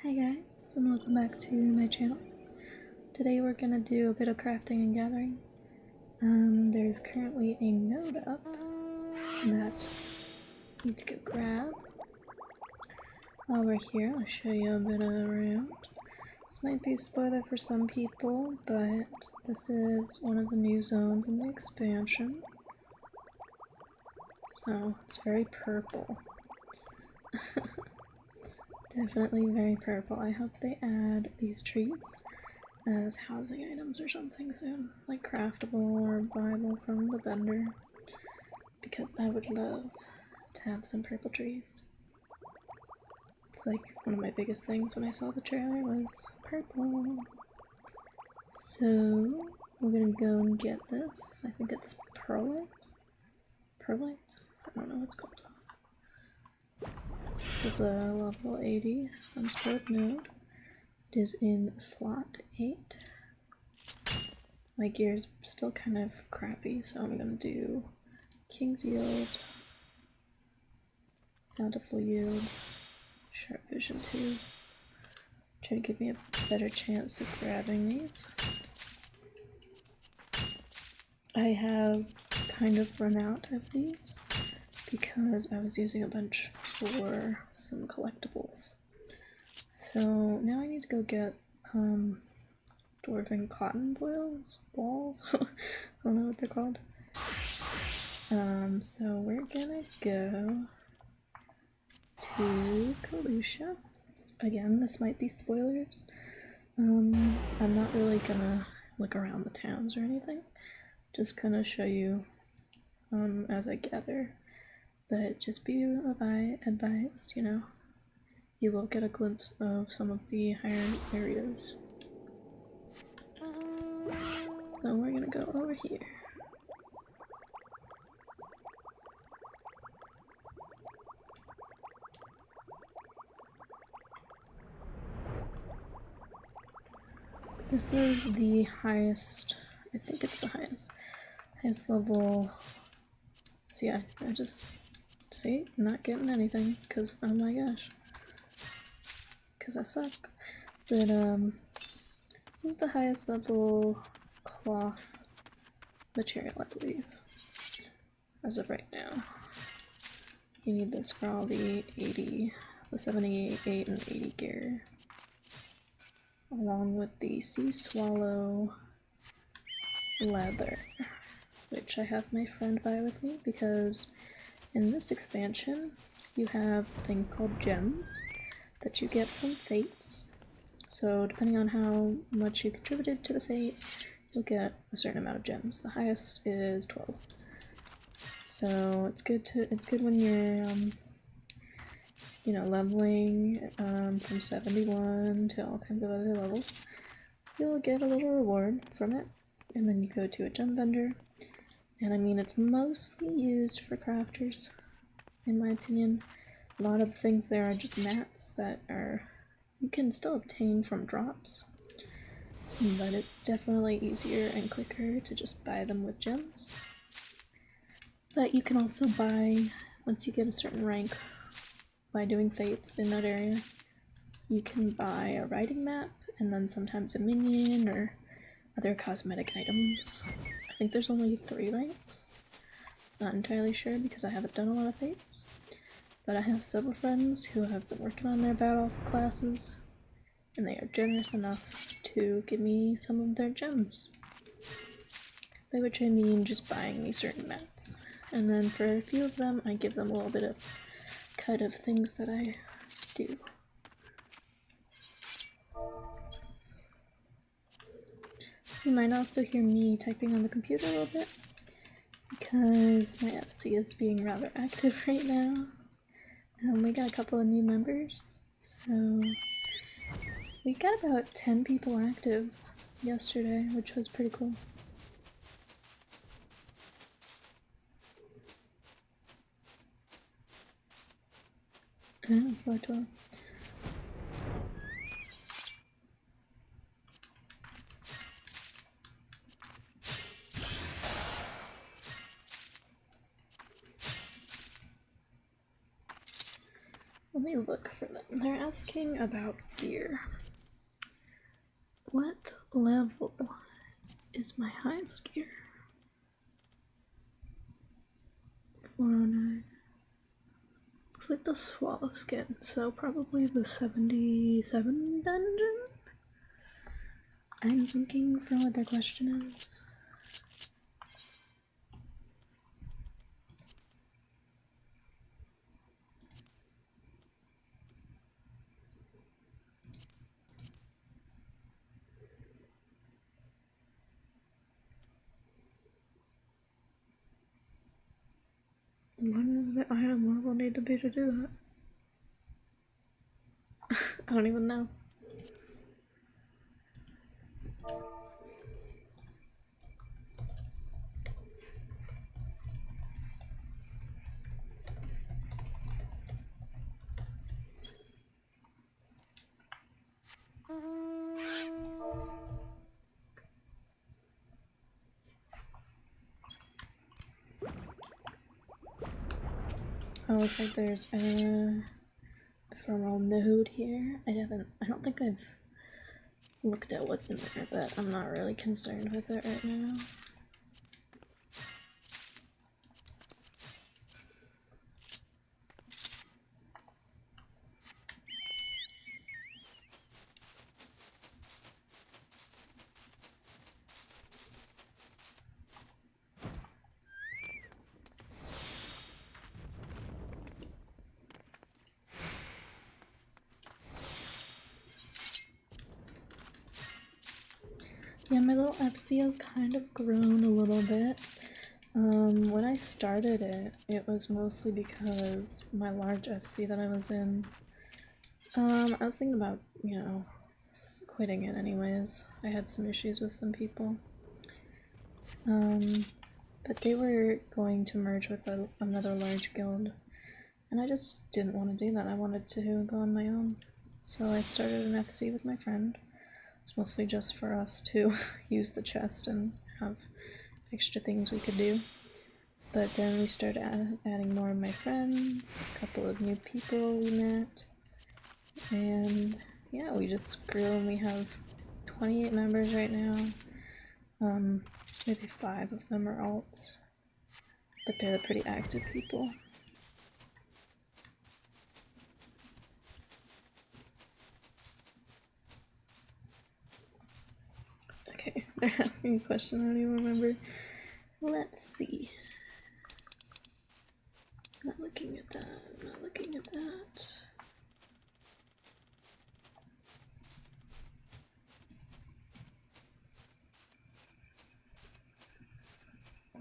Hi guys, and welcome back to my channel. Today we're gonna do a bit of crafting and gathering. There's currently a node up that I need to go grab. While we're here, I'll show you a bit around. This might be a spoiler for some people, but this is one of the new zones in the expansion. So, it's very purple. Definitely very purple. I hope they add these trees as housing items or something soon, like craftable or buyable from the vendor, because I would love to have some purple trees. It's like one of my biggest things when I saw the trailer was purple. So we're gonna go and get this. I think it's perlite? Perlite? I don't know what it's called. This is a level 80 unspoiled node. It is in slot 8. My gear's still kind of crappy, so I'm gonna do King's Yield, Bountiful Yield, Sharp Vision 2. Try to give me a better chance of grabbing these. I have kind of run out of these because I was using a bunch for some collectibles. So now I need to go get dwarven cotton balls. I don't know what they're called. So we're gonna go to Kalusha. Again, this might be spoilers. I'm not really gonna look around the towns or anything. Just gonna show you as I gather. But just be advised, you know, you will get a glimpse of some of the higher areas. So we're gonna go over here. This is the highest, I think it's the highest level. So yeah, I just, see, not getting anything, because, oh my gosh, because I suck. But, this is the highest level cloth material, I believe, as of right now. You need this for all the 78 and 80 gear, along with the Sea Swallow leather, which I have my friend buy with me because in this expansion you have things called gems that you get from fates. So depending on how much you contributed to the fate, you'll get a certain amount of gems. The highest is 12. So it's good when you're you know, leveling from 71 to all kinds of other levels. You'll get a little reward from it, and then you go to a gem vendor. And I mean, it's mostly used for crafters, in my opinion. A lot of the things there are just mats that you can still obtain from drops, but it's definitely easier and quicker to just buy them with gems. But you can also buy, once you get a certain rank, by doing fates in that area, you can buy a riding map, and then sometimes a minion, or other cosmetic items. I think there's only 3 ranks. Not entirely sure because I haven't done a lot of fates. But I have several friends who have been working on their battle classes, and they are generous enough to give me some of their gems. By which I mean just buying me certain mats. And then for a few of them, I give them a little bit of cut of things that I do. You might also hear me typing on the computer a little bit, because my FC is being rather active right now. We got a couple of new members, so we got about 10 people active yesterday, which was pretty cool. Oh, 412. Let me look for them. They're asking about gear. What level is my highest gear? 409. Looks like the swallow skin, so probably the 77 dungeon? I'm thinking for what their question is. What does the item level need to be to do that? I don't even know. Oh, looks like there's a ephemeral node here. I don't think I've looked at what's in there, but I'm not really concerned with it right now. Yeah, my little FC has kind of grown a little bit. When I started it, it was mostly because my large FC that I was in, I was thinking about, you know, quitting it anyways. I had some issues with some people. But they were going to merge with another large guild, and I just didn't want to do that. I wanted to go on my own. So I started an FC with my friend. It's mostly just for us to use the chest and have extra things we could do. But then we started adding more of my friends, a couple of new people we met, and yeah, we just grew and we have 28 members right now. Maybe 5 of them are alts, but they're the pretty active people. Okay, they're asking a question I don't even remember. Let's see. Not looking at that, not looking at that.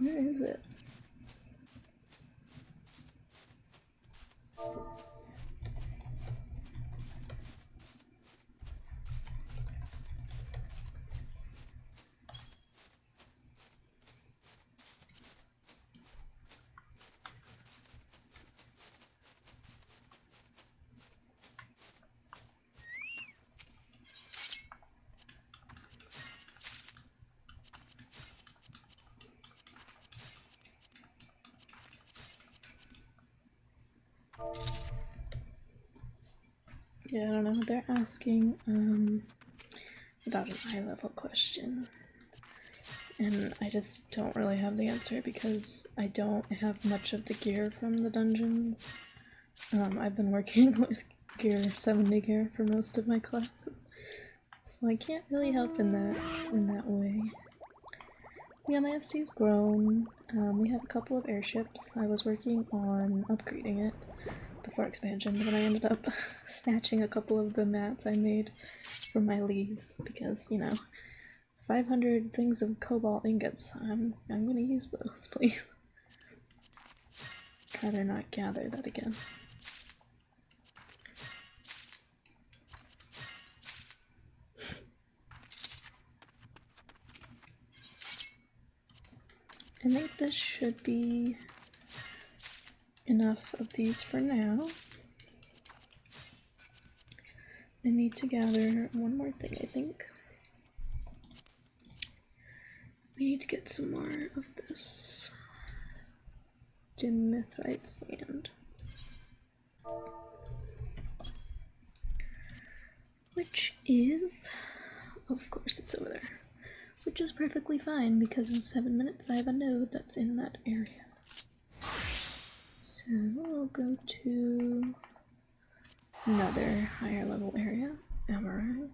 Where is it? Yeah, I don't know. They're asking about an eye level question. And I just don't really have the answer because I don't have much of the gear from the dungeons. I've been working with gear 70 gear for most of my classes, so I can't really help in that way. Yeah, my FC's grown. We have a couple of airships. I was working on upgrading it before expansion, but I ended up snatching a couple of the mats I made from my leaves because, you know, 500 things of cobalt ingots. I'm gonna use those, please. Rather not gather that again. I think this should be enough of these for now. I need to gather one more thing, I think. We need to get some more of this dimethrite sand. which is, of course it's over there, which is perfectly fine because in 7 minutes I have a node that's in that area. So I'll go to another higher level area, MRI.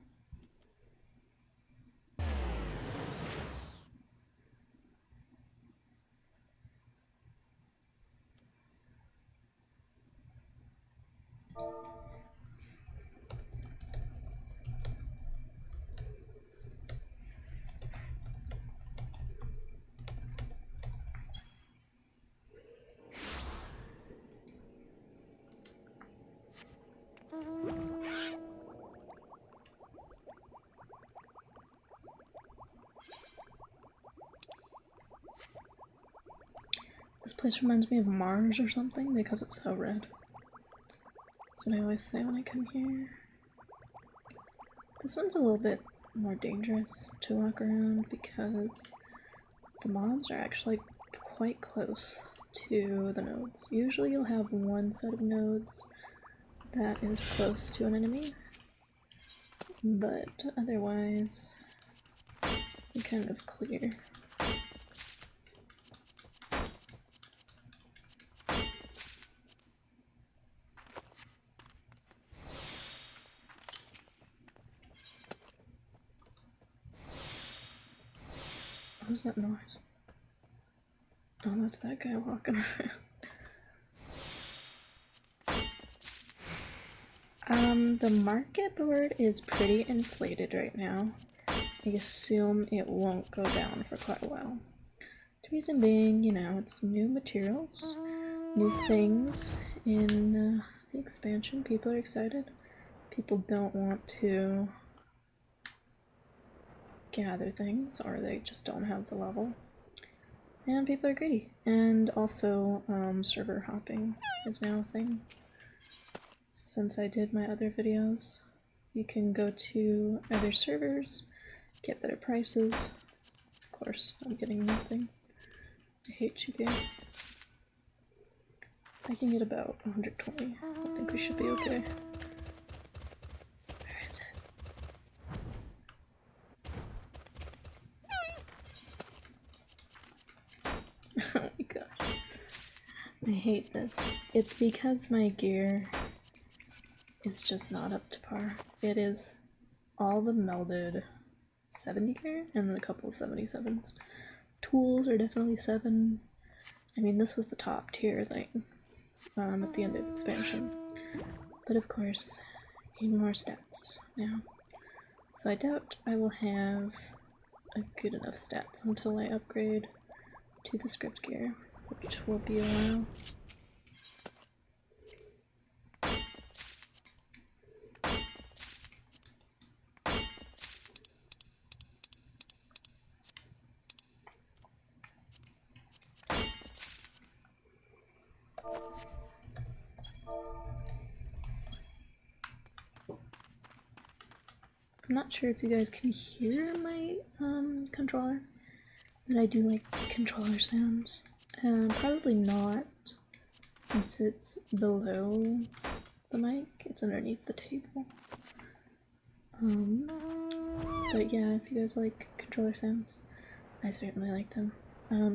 This place reminds me of Mars or something because it's so red. That's what I always say when I come here. This one's a little bit more dangerous to walk around because the mobs are actually quite close to the nodes. Usually you'll have one set of nodes that is close to an enemy, but otherwise you're kind of clear. What was that noise? Oh, that's that guy walking around. The market board is pretty inflated right now. I assume it won't go down for quite a while. The reason being, you know, it's new materials, new things in the expansion. People are excited. People don't want to gather things, or they just don't have the level. And people are greedy. And also, server hopping is now a thing. Since I did my other videos, you can go to other servers, get better prices. Of course, I'm getting nothing. I hate ShB. I can get about 120. I think we should be okay. Where is it? Oh my gosh. I hate this. It's because my gear is just not up to par. It is all the melded 70 gear and then a couple of 77s. Tools are definitely 7. I mean, this was the top tier thing at the end of expansion. But of course, need more stats now. So I doubt I will have a good enough stats until I upgrade to the script gear, which will be a while. I'm not sure if you guys can hear my controller, but I do like controller sounds. Probably not, since it's below the mic, it's underneath the table. But yeah, if you guys like controller sounds, I certainly like them.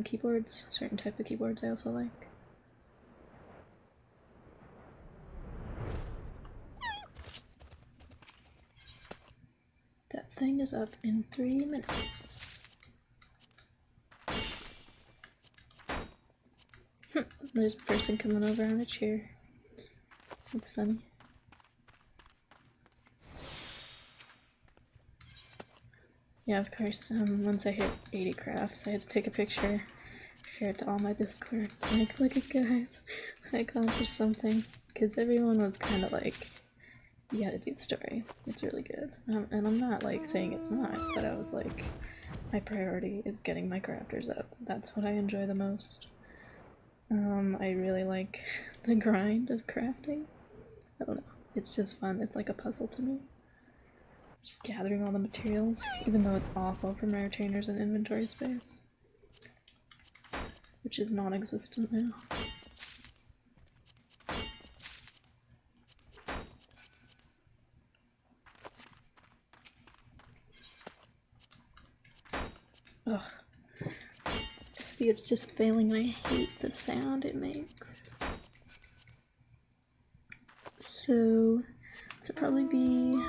Keyboards, certain type of keyboards I also like. That thing is up in 3 minutes. There's a person coming over on a chair. That's funny. Yeah, of course, once I hit 80 crafts, I had to take a picture, share it to all my discords, like, look at guys, I accomplished something. Because everyone was kind of like, you gotta do the story, it's really good. And I'm not like saying it's not, but I was like, my priority is getting my crafters up. That's what I enjoy the most. I really like the grind of crafting. I don't know, it's just fun. It's like a puzzle to me. Just gathering all the materials, even though it's awful for my retainers and inventory space, which is non-existent now. Maybe it's just failing and I hate the sound it makes. So this will probably be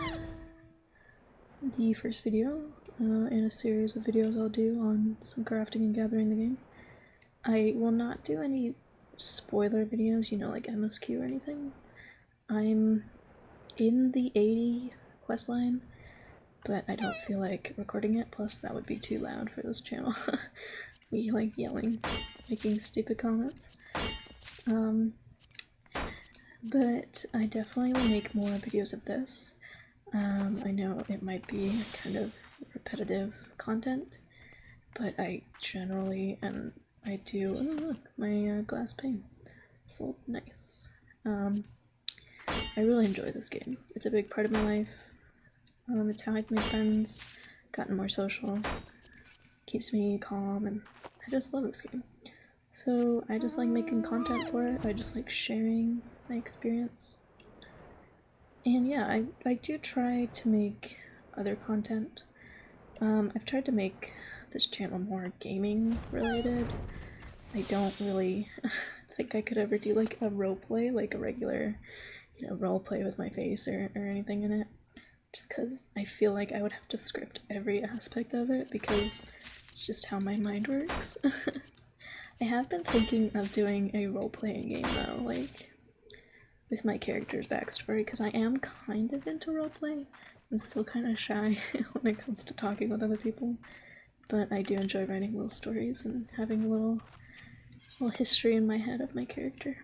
the first video in a series of videos I'll do on some crafting and gathering the game. I will not do any spoiler videos, you know, like MSQ or anything. I'm in the 80 questline, but I don't feel like recording it, plus that would be too loud for this channel. Me like yelling, making stupid comments. But I definitely will make more videos of this. I know it might be kind of repetitive content, but I generally, and I do, oh look, my glass pane. So nice. I really enjoy this game. It's a big part of my life. It's how I've made friends, gotten more social, keeps me calm, and I just love this game. So I just like making content for it. I just like sharing my experience. And yeah, I do try to make other content. I've tried to make this channel more gaming related. I don't really think I could ever do like a roleplay, like a regular, you know, roleplay with my face or anything in it. Just because I feel like I would have to script every aspect of it because it's just how my mind works. I have been thinking of doing a role-playing game though, like with my character's backstory, because I am kind of into roleplay. I'm still kind of shy when it comes to talking with other people, but I do enjoy writing little stories and having a little history in my head of my character.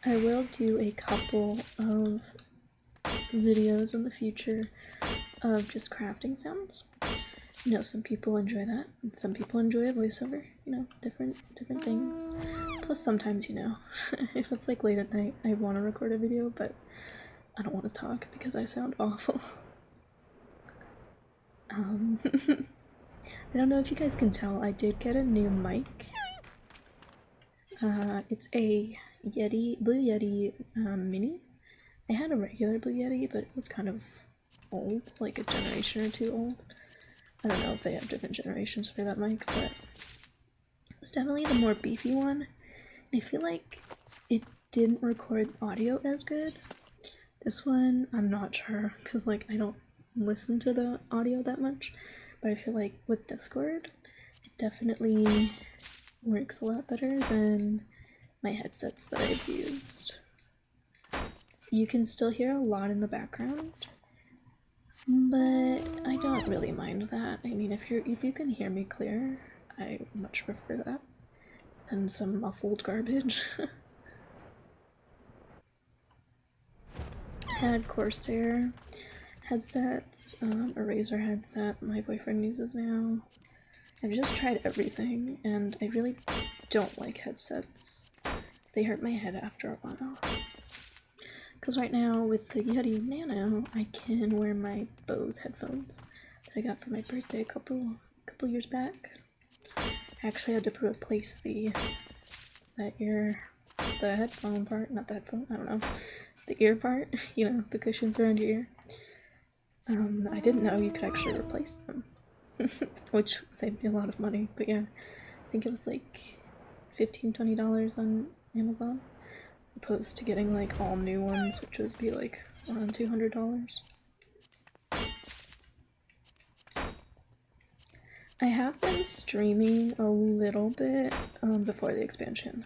I will do a couple of videos in the future of just crafting sounds. You know, some people enjoy that, and some people enjoy a voiceover, you know, different things. Plus sometimes, you know, if it's like late at night, I want to record a video, but I don't want to talk because I sound awful. I don't know if you guys can tell, I did get a new mic. It's a Blue Yeti Mini. I had a regular Blue Yeti, but it was kind of old, like a generation or two old. I don't know if they have different generations for that mic, but it was definitely the more beefy one. I feel like it didn't record audio as good. This one, I'm not sure, because like I don't listen to the audio that much, but I feel like with Discord, it definitely works a lot better than my headsets that I've used. You can still hear a lot in the background, but I don't really mind that. I mean, if you can hear me clear, I much prefer that than some muffled garbage. Had Corsair headsets, a Razer headset my boyfriend uses now. I've just tried everything, and I really don't like headsets. They hurt my head after a while. Because right now, with the Yeti Nano, I can wear my Bose headphones that I got for my birthday a couple years back. I actually had to replace the headphone part, not the headphone, I don't know, the ear part, you know, the cushions around your ear. I didn't know you could actually replace them, which saved me a lot of money, but yeah, I think it was like $15–20 on Amazon, opposed to getting like all new ones, which would be like around $200. I have been streaming a little bit before the expansion.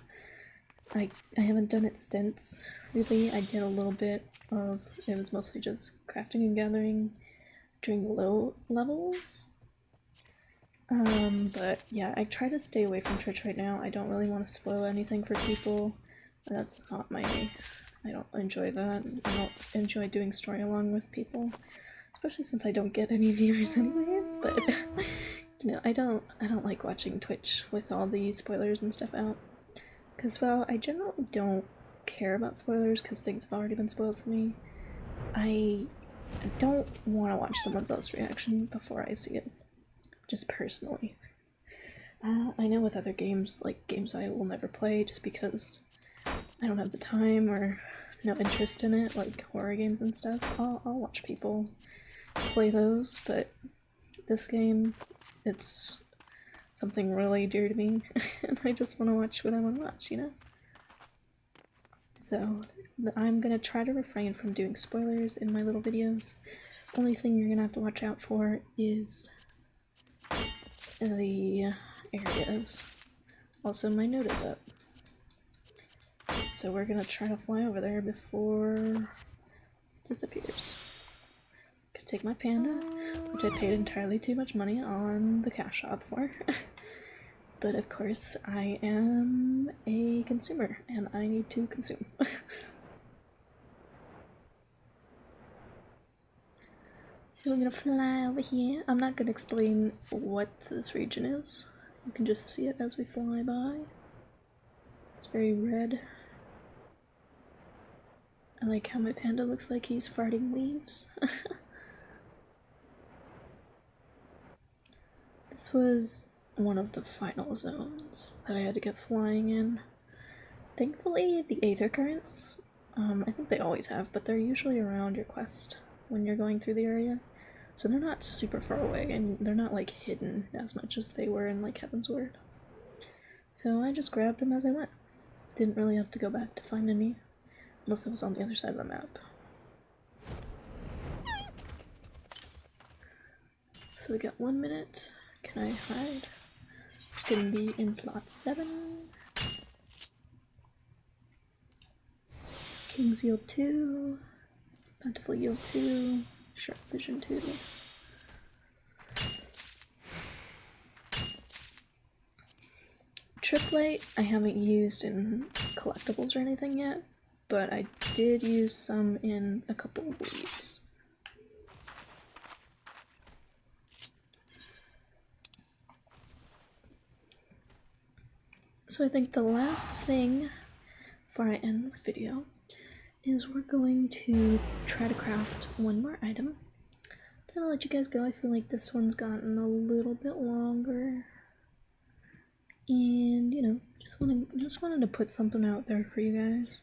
I haven't done it since, really. I did a little bit of, it was mostly just crafting and gathering during low levels. But yeah, I try to stay away from Twitch right now. I don't really want to spoil anything for people. That's not my, I don't enjoy that. I don't enjoy doing story along with people, especially since I don't get any viewers anyways, but you know, I don't like watching Twitch with all the spoilers and stuff out. Because, well, I generally don't care about spoilers because things have already been spoiled for me. I don't want to watch someone else's reaction before I see it. Just personally. I know with other games, like games I will never play just because I don't have the time or no interest in it, like horror games and stuff, I'll watch people play those, but this game, it's something really dear to me, and I just want to watch what I want to watch, you know? So, I'm gonna try to refrain from doing spoilers in my little videos. Only thing you're gonna have to watch out for is the areas. Also, my note is up. So we're gonna try to fly over there before it disappears. Gonna take my panda, which I paid entirely too much money on the cash shop for. But of course, I am a consumer, and I need to consume. So we're gonna fly over here. I'm not gonna explain what this region is. You can just see it as we fly by. It's very red. I like how my panda looks like he's farting leaves. This was one of the final zones that I had to get flying in. Thankfully, the aether currents, I think they always have, but they're usually around your quest when you're going through the area. So they're not super far away, and they're not like hidden as much as they were in like Heaven's Word. So I just grabbed them as I went. Didn't really have to go back to find any, unless it was on the other side of the map. So we got 1 minute. Can I hide? It's gonna be in slot 7. King's Yield 2. Bountiful Yield 2. Sharp Vision 2. Triplate I haven't used in collectibles or anything yet, but I did use some in a couple of leaves. So I think the last thing before I end this video is we're going to try to craft one more item. Then I'll let you guys go. I feel like this one's gotten a little bit longer. And, you know, just wanted to put something out there for you guys.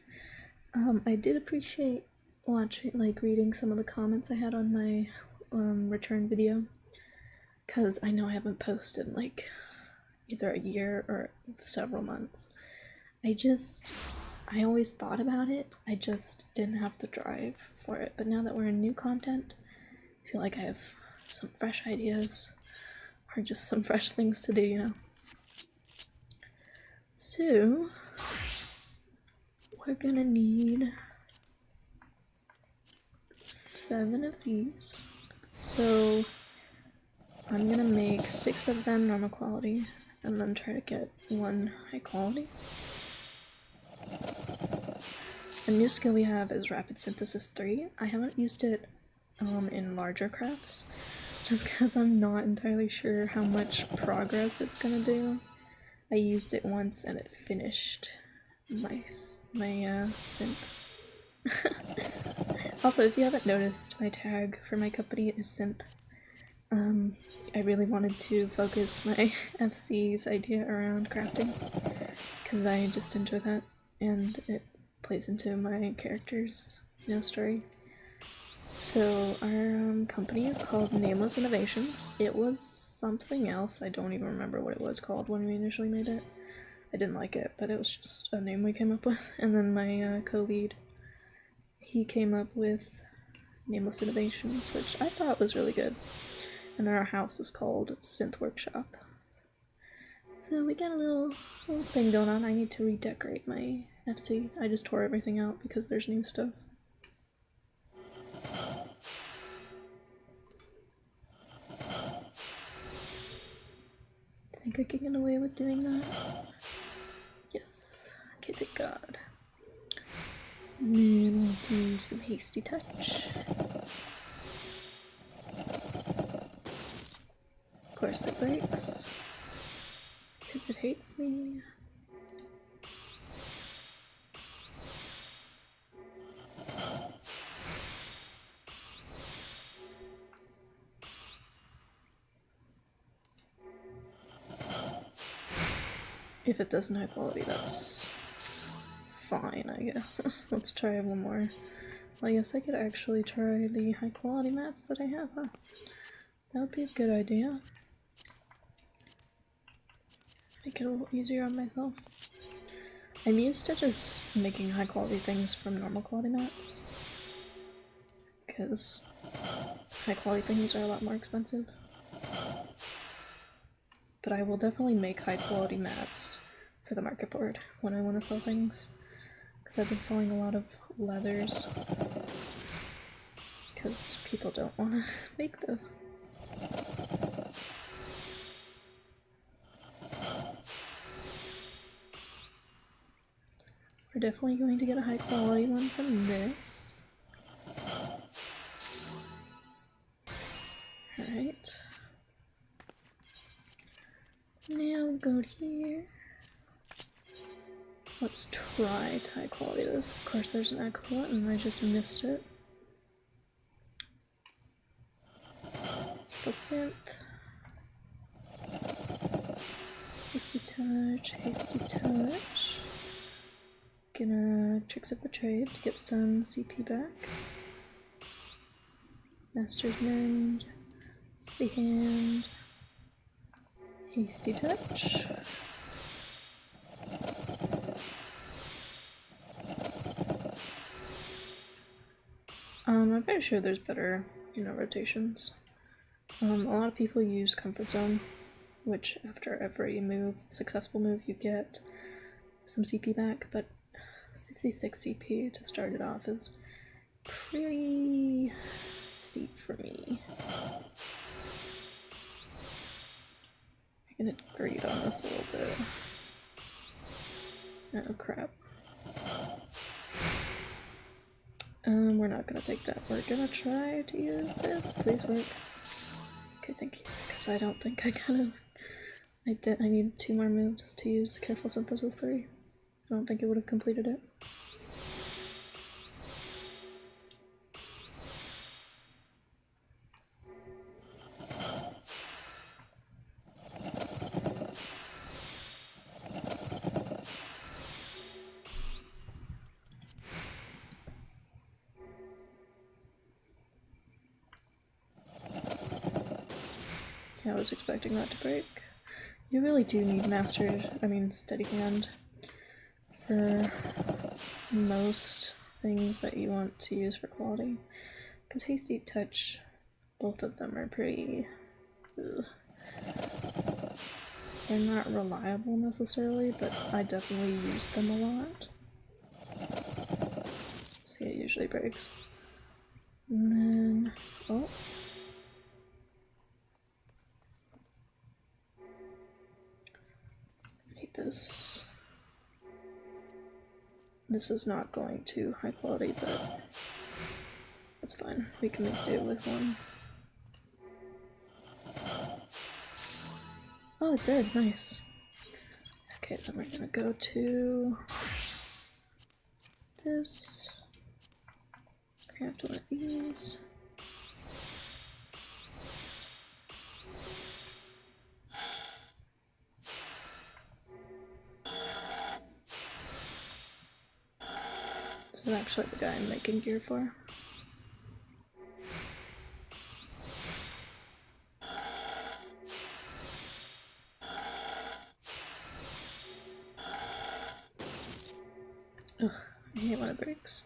I did appreciate watching, like, reading some of the comments I had on my return video, because I know I haven't posted like either a year or several months. I always thought about it, I just didn't have the drive for it. But now that we're in new content, I feel like I have some fresh ideas, or just some fresh things to do, you know. So, we're gonna need 7 of these. So, I'm gonna make 6 of them normal quality, and then try to get 1 high quality. A new skill we have is Rapid Synthesis 3. I haven't used it in larger crafts, just because I'm not entirely sure how much progress it's gonna do. I used it once and it finished my synth. Also, if you haven't noticed, my tag for my company is synth. I really wanted to focus my FC's idea around crafting, because I just enjoy that, and it plays into my character's, you know, story. So our company is called Nameless Innovations. It was something else, I don't even remember what it was called when we initially made it. I didn't like it, but it was just a name we came up with. And then my co-lead, he came up with Nameless Innovations, which I thought was really good. And then our house is called Synth Workshop. So we got a little thing going on. I need to redecorate my FC. I just tore everything out because there's new stuff. I think I can get away with doing that. Yes. Okay, thank God. And then we'll do some hasty touch. Of course it breaks, because it hates me. If it doesn't have quality, that's fine, I guess. Let's try one more. Well, I guess I could actually try the high quality mats that I have, huh? That would be a good idea. Make it a little easier on myself. I'm used to just making high quality things from normal quality mats, because high quality things are a lot more expensive. But I will definitely make high quality mats for the market board when I want to sell things, because I've been selling a lot of leathers because people don't want to make those. We're definitely going to get a high quality one from this. Alright. Now we'll go here. Let's try to high quality this. Of course there's an excellent and I just missed it. Full synth. Hasty touch, hasty touch. Gonna tricks up the trade to get some CP back. Master's Mend, Steady Hand, hasty touch. I'm pretty sure there's better, rotations. A lot of people use Comfort Zone, which after every move, successful move, you get some CP back, but 66 CP to start it off is pretty steep for me. I'm gonna greed on this a little bit. Oh crap. We're not gonna take that. We're gonna try to use this. Please work. Okay, thank you. Because I don't think I I need 2 more moves to use Careful Synthesis 3. I don't think it would have completed it. I was expecting that to break. You really do need Steady Hand for most things that you want to use for quality. Because Hasty Touch, both of them are pretty... ugh. They're not reliable necessarily, but I definitely use them a lot. See, it usually breaks. And then... oh. This is not going to high quality, but that's fine. We can make do with one. Oh, it did. Nice. Okay, then we're gonna go to this. I have to let these. This is actually the guy I'm making gear for. Ugh, I hate when it breaks.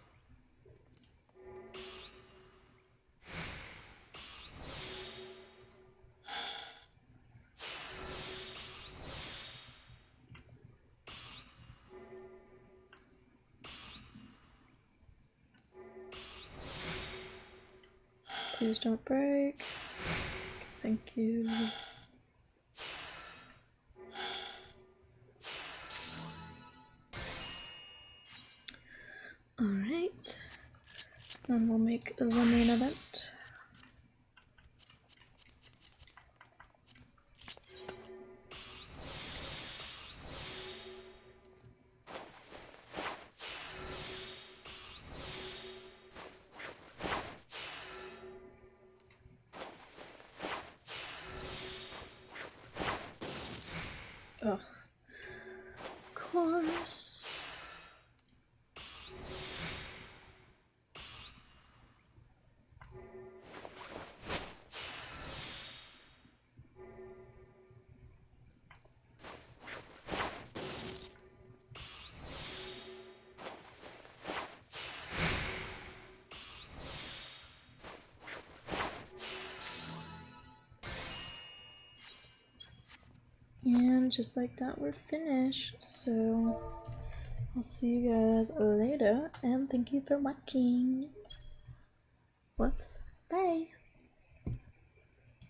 Please don't break. Thank you. Alright. Then we'll make the main event. Ugh. And just like that, we're finished. So I'll see you guys later, and thank you for watching. Whoops. Bye.